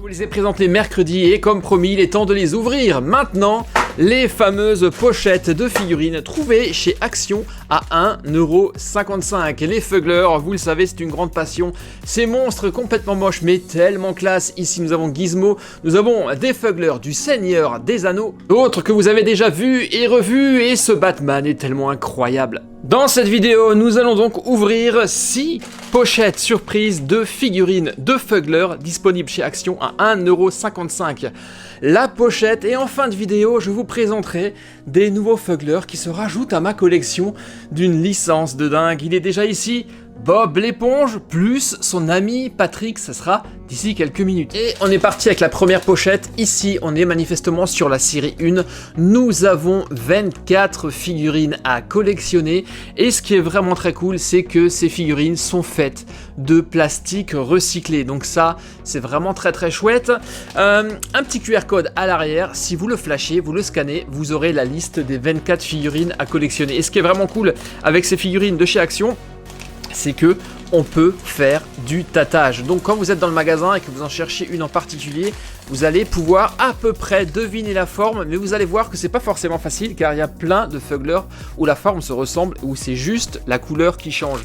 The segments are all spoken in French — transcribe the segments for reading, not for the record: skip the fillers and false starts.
vous les ai présentés mercredi et comme promis, il est temps de les ouvrir. Maintenant, les fameuses pochettes de figurines trouvées chez Action à 1,55 €. Les Fugglers, vous le savez, c'est une grande passion. Ces monstres complètement moches mais tellement classe. Ici, nous avons Gizmo, nous avons des Fugglers du Seigneur des Anneaux, d'autres que vous avez déjà vus et revus, et ce Batman est tellement incroyable. Dans cette vidéo, nous allons donc ouvrir 6 pochettes surprises de figurines de Fugglers disponibles chez Action à 1,55 €. La pochette, et en fin de vidéo, je vous présenterai des nouveaux Fugglers qui se rajoutent à ma collection d'une licence de dingue. Il est déjà ici, Bob l'éponge, plus son ami Patrick, ça sera d'ici quelques minutes. Et on est parti avec la première pochette. Ici, on est manifestement sur la série 1. Nous avons 24 figurines à collectionner. Et ce qui est vraiment très cool, c'est que ces figurines sont faites de plastique recyclé. Donc ça, c'est vraiment très très chouette. Un petit QR code à l'arrière. Si vous le flashez, vous le scannez, vous aurez la liste des 24 figurines à collectionner. Et ce qui est vraiment cool avec ces figurines de chez Action, c'est que on peut faire du tâtage. Donc quand vous êtes dans le magasin et que vous en cherchez une en particulier, vous allez pouvoir à peu près deviner la forme, mais vous allez voir que c'est pas forcément facile car il y a plein de Fugglers où la forme se ressemble, où c'est juste la couleur qui change.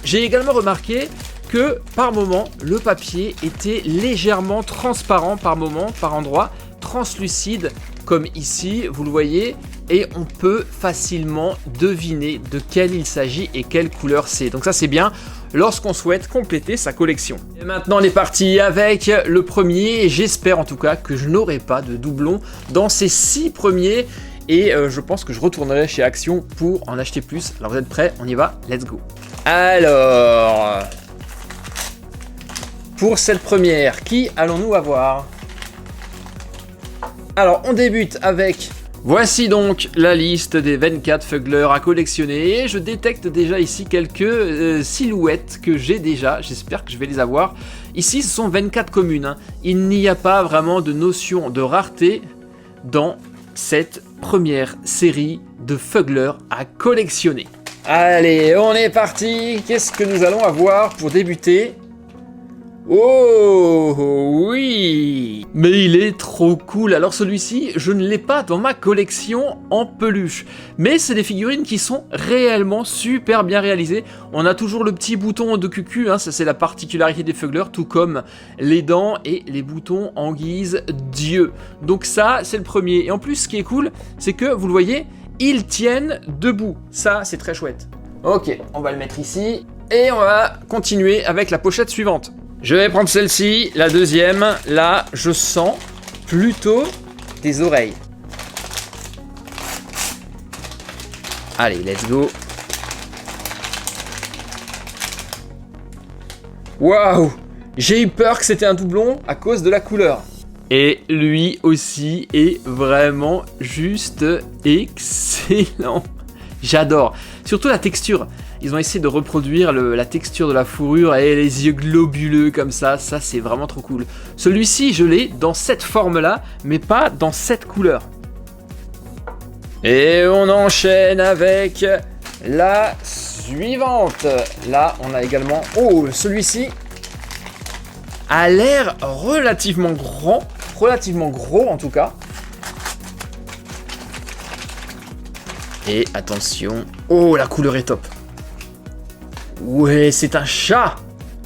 J'ai également remarqué que par moment, le papier était légèrement transparent par moment, par endroit, translucide, comme ici, vous le voyez, et on peut facilement deviner de quel il s'agit et quelle couleur c'est. Donc ça c'est bien lorsqu'on souhaite compléter sa collection. Et maintenant on est parti avec le premier, et j'espère en tout cas que je n'aurai pas de doublons dans ces 6 premiers, et je pense que je retournerai chez Action pour en acheter plus. Alors vous êtes prêts? On y va, let's go. Alors, pour cette première, qui allons-nous avoir? Alors on débute avec... Voici donc la liste des 24 Fugglers à collectionner, et je détecte déjà ici quelques silhouettes que j'ai déjà, j'espère que je vais les avoir. Ici ce sont 24 communes, hein. Il n'y a pas vraiment de notion de rareté dans cette première série de Fugglers à collectionner. Allez, on est parti, qu'est-ce que nous allons avoir pour débuter ? Oh oui! Mais il est trop cool. Alors celui-ci, je ne l'ai pas dans ma collection en peluche. Mais c'est des figurines qui sont réellement super bien réalisées. On a toujours le petit bouton de cucu, hein, ça c'est la particularité des Fugglers, tout comme les dents et les boutons en guise d'yeux. Donc ça, c'est le premier. Et en plus, ce qui est cool, c'est que, vous le voyez, ils tiennent debout. Ça, c'est très chouette. Ok, on va le mettre ici. Et on va continuer avec la pochette suivante. Je vais prendre celle-ci, la deuxième. Là, je sens plutôt des oreilles. Allez, let's go. Waouh! J'ai eu peur que c'était un doublon à cause de la couleur. Et lui aussi est vraiment juste excellent. J'adore. Surtout la texture. Ils ont essayé de reproduire la texture de la fourrure et les yeux globuleux comme ça c'est vraiment trop cool. Celui-ci, je l'ai dans cette forme-là, mais pas dans cette couleur. Et on enchaîne avec la suivante. Là, on a également... Oh, celui-ci a l'air relativement gros en tout cas. Et attention... Oh, la couleur est top. Ouais, c'est un chat.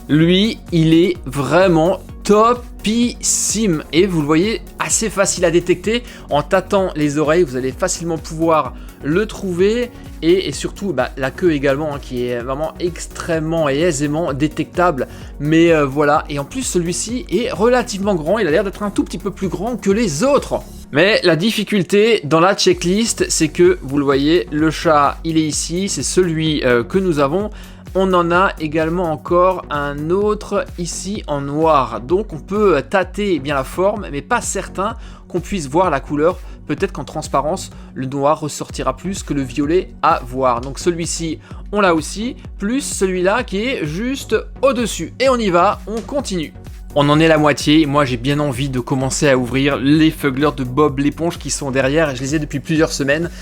Lui, il est vraiment topissime. Et vous le voyez, assez facile à détecter. En tâtant les oreilles, vous allez facilement pouvoir le trouver. Et surtout, la queue également, hein, qui est vraiment extrêmement et aisément détectable. Mais voilà, et en plus, celui-ci est relativement grand. Il a l'air d'être un tout petit peu plus grand que les autres. Mais la difficulté dans la checklist, c'est que, vous le voyez, le chat, il est ici. C'est celui que nous avons. On en a également encore un autre ici en noir. Donc on peut tâter bien la forme, mais pas certain qu'on puisse voir la couleur. Peut-être qu'en transparence, le noir ressortira plus que le violet à voir. Donc celui-ci, on l'a aussi, plus celui-là qui est juste au-dessus. Et on y va, on continue. On en est la moitié. Moi, j'ai bien envie de commencer à ouvrir les Fugglers de Bob l'éponge qui sont derrière. Je les ai depuis plusieurs semaines.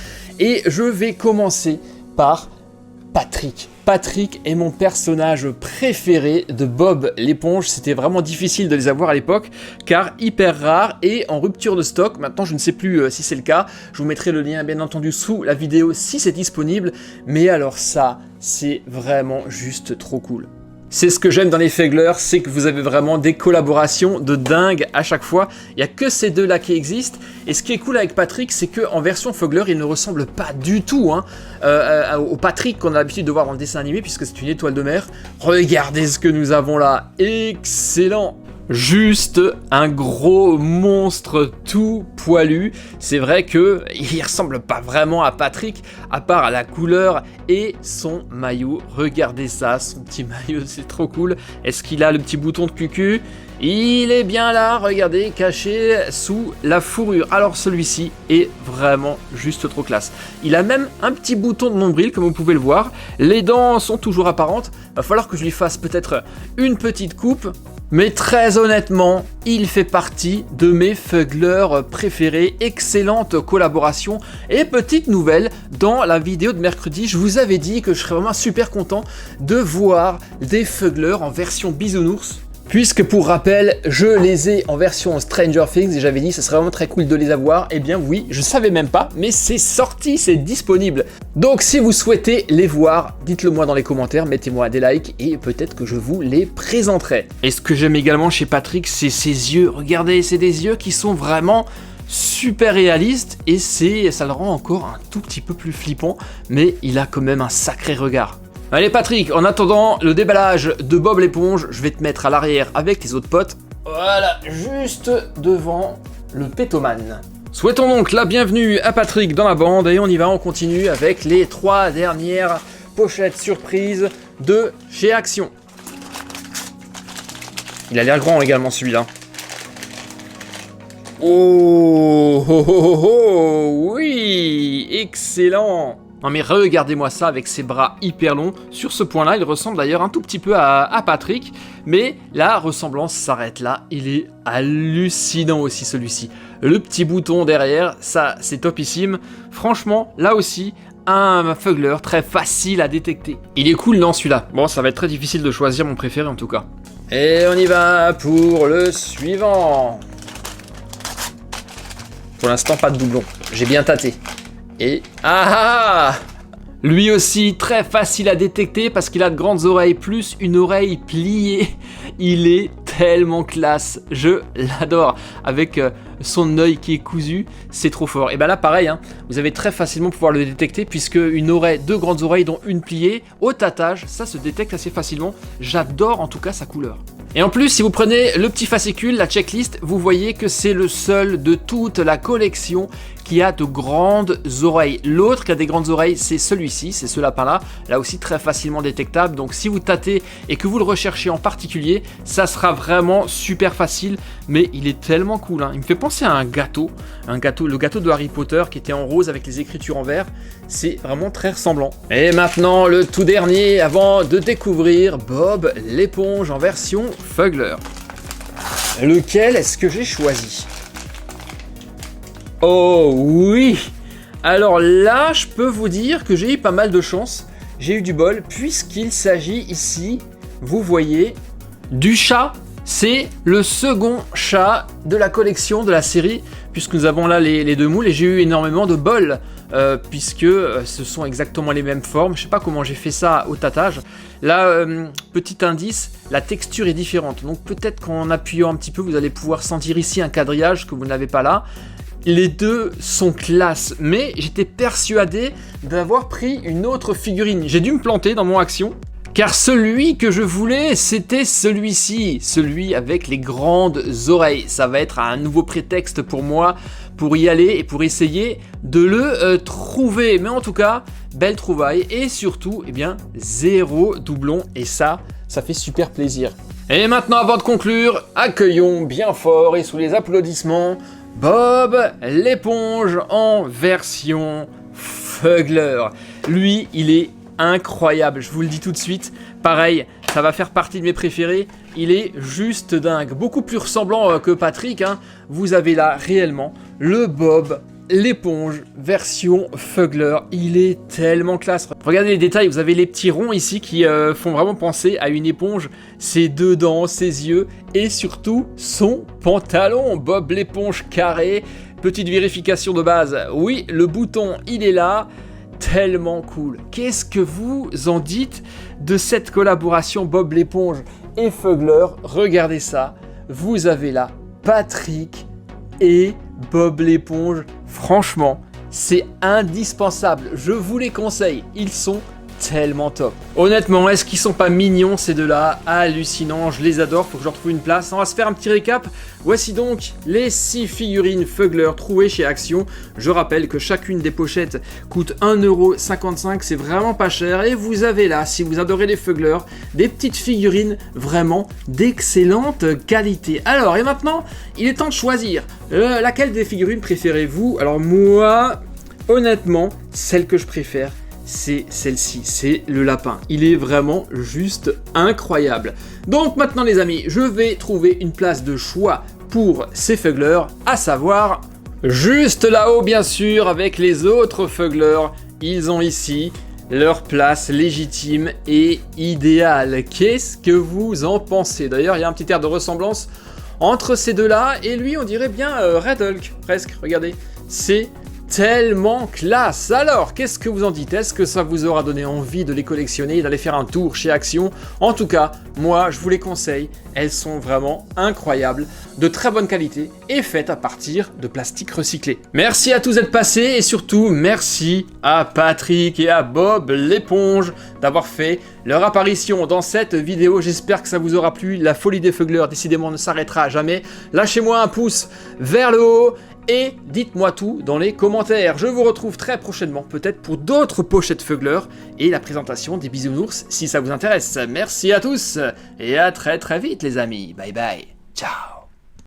Et je vais commencer par Patrick. Patrick est mon personnage préféré de Bob l'éponge. C'était vraiment difficile de les avoir à l'époque car hyper rare et en rupture de stock. Maintenant je ne sais plus si c'est le cas. Je vous mettrai le lien bien entendu sous la vidéo si c'est disponible. Mais alors ça, c'est vraiment juste trop cool. C'est ce que j'aime dans les Fugler, c'est que vous avez vraiment des collaborations de dingue à chaque fois. Il n'y a que ces deux-là qui existent. Et ce qui est cool avec Patrick, c'est qu'en version Fugler, il ne ressemble pas du tout au Patrick qu'on a l'habitude de voir dans le dessin animé, puisque c'est une étoile de mer. Regardez ce que nous avons là. Excellent! Juste un gros monstre tout poilu. C'est vrai que il ressemble pas vraiment à Patrick, à part à la couleur et son maillot. Regardez ça, son petit maillot, c'est trop cool. Est-ce qu'il a le petit bouton de cucu? Il est bien là, regardez, caché sous la fourrure. Alors celui-ci est vraiment juste trop classe. Il a même un petit bouton de nombril, comme vous pouvez le voir. Les dents sont toujours apparentes. Va falloir que je lui fasse peut-être une petite coupe. Mais très honnêtement, il fait partie de mes Fugler préférés. Excellente collaboration. Et petite nouvelle, dans la vidéo de mercredi, je vous avais dit que je serais vraiment super content de voir des Fugler en version bisounours. Puisque pour rappel, je les ai en version Stranger Things et j'avais dit que ce serait vraiment très cool de les avoir. Eh bien oui, je savais même pas, mais c'est sorti, c'est disponible. Donc si vous souhaitez les voir, dites-le moi dans les commentaires, mettez-moi des likes et peut-être que je vous les présenterai. Et ce que j'aime également chez Patrick, c'est ses yeux. Regardez, c'est des yeux qui sont vraiment super réalistes et ça le rend encore un tout petit peu plus flippant, mais il a quand même un sacré regard. Allez Patrick, en attendant le déballage de Bob l'éponge, je vais te mettre à l'arrière avec tes autres potes. Voilà, juste devant le pétoman. Souhaitons donc la bienvenue à Patrick dans la bande et on y va, on continue avec les 3 dernières pochettes surprises de chez Action. Il a l'air grand également celui-là. Oh, oh, oh, oh, oui, excellent. Non mais regardez-moi ça avec ses bras hyper longs. Sur ce point-là, il ressemble d'ailleurs un tout petit peu à Patrick. Mais la ressemblance s'arrête là. Il est hallucinant aussi celui-ci. Le petit bouton derrière, ça c'est topissime. Franchement, là aussi, un Fugler très facile à détecter. Il est cool non celui-là. Bon, ça va être très difficile de choisir mon préféré en tout cas. Et on y va pour le suivant. Pour l'instant, pas de doublon. J'ai bien tâté. Et ah, lui aussi très facile à détecter parce qu'il a de grandes oreilles plus une oreille pliée. Il est tellement classe, je l'adore. Avec son œil qui est cousu, c'est trop fort. Et ben là pareil, hein, vous allez très facilement pouvoir le détecter puisque deux grandes oreilles dont une pliée, au tâtage, ça se détecte assez facilement. J'adore en tout cas sa couleur. Et en plus, si vous prenez le petit fascicule, la checklist, vous voyez que c'est le seul de toute la collection qui a de grandes oreilles. L'autre qui a des grandes oreilles, c'est celui-ci, c'est ce lapin-là, là aussi très facilement détectable. Donc si vous tâtez et que vous le recherchez en particulier, ça sera vraiment super facile, mais il est tellement cool, hein. Il me fait penser à un gâteau, le gâteau de Harry Potter qui était en rose avec les écritures en vert. C'est vraiment très ressemblant. Et maintenant, le tout dernier, avant de découvrir Bob l'éponge en version Fugler. Lequel est-ce que j'ai choisi ? Oh oui! Alors là, je peux vous dire que j'ai eu pas mal de chance. J'ai eu du bol, puisqu'il s'agit ici, vous voyez, du chat. C'est le second chat de la collection de la série, puisque nous avons là les deux moules, et j'ai eu énormément de bol, puisque ce sont exactement les mêmes formes. Je sais pas comment j'ai fait ça au tâtage. Là, petit indice, la texture est différente. Donc peut-être qu'en appuyant un petit peu, vous allez pouvoir sentir ici un quadrillage que vous n'avez pas là. Les deux sont classe, mais j'étais persuadé d'avoir pris une autre figurine. J'ai dû me planter dans mon action, car celui que je voulais, c'était celui-ci, celui avec les grandes oreilles. Ça va être un nouveau prétexte pour moi, pour y aller et pour essayer de le trouver. Mais en tout cas, belle trouvaille et surtout, eh bien, 0 doublon. Et ça fait super plaisir. Et maintenant, avant de conclure, accueillons bien fort et sous les applaudissements Bob l'éponge en version Fugler. Lui, il est incroyable, je vous le dis tout de suite. Pareil, ça va faire partie de mes préférés. Il est juste dingue, beaucoup plus ressemblant que Patrick, hein. Vous avez là réellement le Bob l'éponge version Fuggler, il est tellement classe. Regardez les détails, vous avez les petits ronds ici qui font vraiment penser à une éponge, ses deux dents, ses yeux et surtout son pantalon. Bob l'éponge carré, petite vérification de base, oui le bouton il est là, tellement cool. Qu'est-ce que vous en dites de cette collaboration Bob l'éponge et Fuggler? Regardez ça, vous avez là Patrick et Bob l'éponge, franchement, c'est indispensable, je vous les conseille, ils sont tellement top. Honnêtement, est-ce qu'ils sont pas mignons ces deux-là? Hallucinants, je les adore, faut que je leur trouve une place. On va se faire un petit récap. Voici donc les 6 figurines Fuggler trouvées chez Action. Je rappelle que chacune des pochettes coûte 1,55€, c'est vraiment pas cher. Et vous avez là, si vous adorez les Fuggler, des petites figurines vraiment d'excellente qualité. Alors, et maintenant, il est temps de choisir. Laquelle des figurines préférez-vous? Alors moi, honnêtement, celle que je préfère, c'est celle-ci, c'est le lapin. Il est vraiment juste incroyable. Donc maintenant les amis, je vais trouver une place de choix pour ces Fuggler, à savoir juste là-haut bien sûr, avec les autres Fuggler. Ils ont ici leur place légitime et idéale. Qu'est-ce que vous en pensez? D'ailleurs, il y a un petit air de ressemblance entre ces deux-là, et lui on dirait bien Red Hulk, presque, regardez. C'est tellement classe. Alors, qu'est-ce que vous en dites? Est-ce que ça vous aura donné envie de les collectionner et d'aller faire un tour chez Action? En tout cas, moi, je vous les conseille. Elles sont vraiment incroyables, de très bonne qualité et faites à partir de plastique recyclé. Merci à tous d'être passés et surtout, merci à Patrick et à Bob l'éponge d'avoir fait leur apparition dans cette vidéo. J'espère que ça vous aura plu. La folie des Fuggler, décidément, ne s'arrêtera jamais. Lâchez-moi un pouce vers le haut. Et dites-moi tout dans les commentaires. Je vous retrouve très prochainement, peut-être pour d'autres pochettes Fuggler et la présentation des bisounours si ça vous intéresse. Merci à tous et à très vite les amis. Bye bye. Ciao.